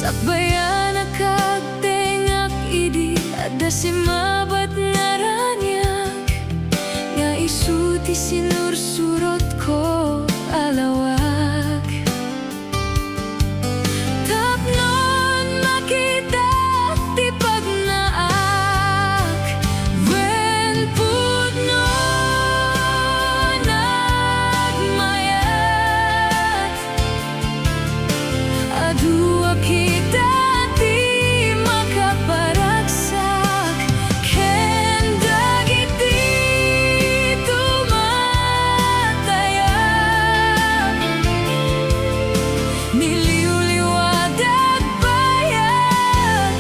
Sakbayan nakagtengak idi ada si mabat ngaranyak nga isu ti sinursurot ko alawag. Tapnon makita ti pagnaak wen pudno nagmayat adua kita ti makaparagsak ken dagiti tumatayag niliwliwadag bayat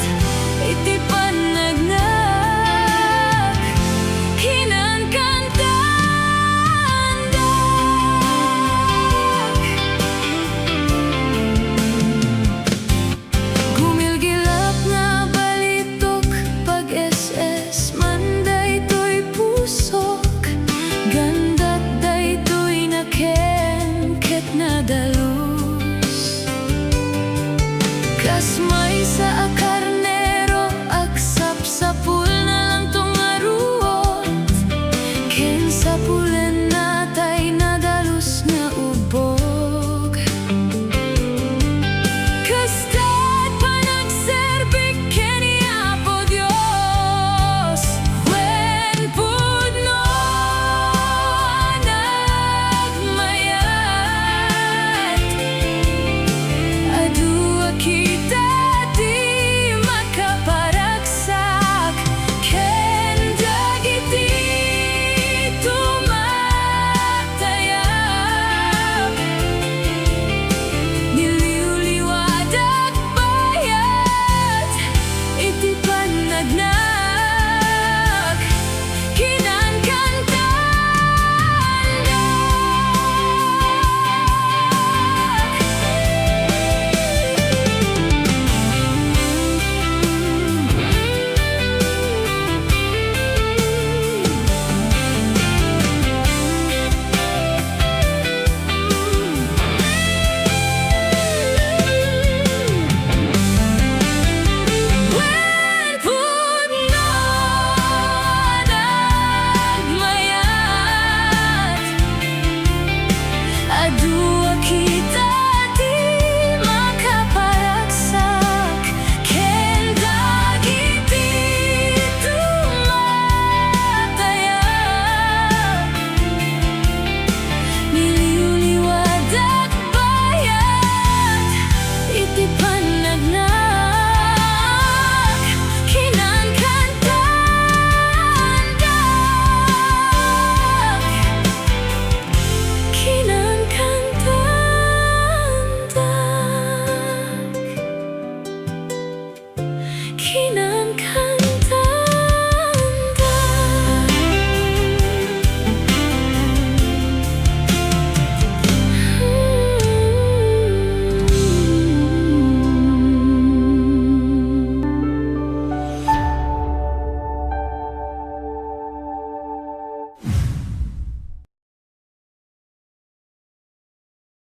iti panagnak hinankantandak gumilgilap nga balitok pag SS manday to'y pusok gandat day to'y nakengket na dalus kas may sa akal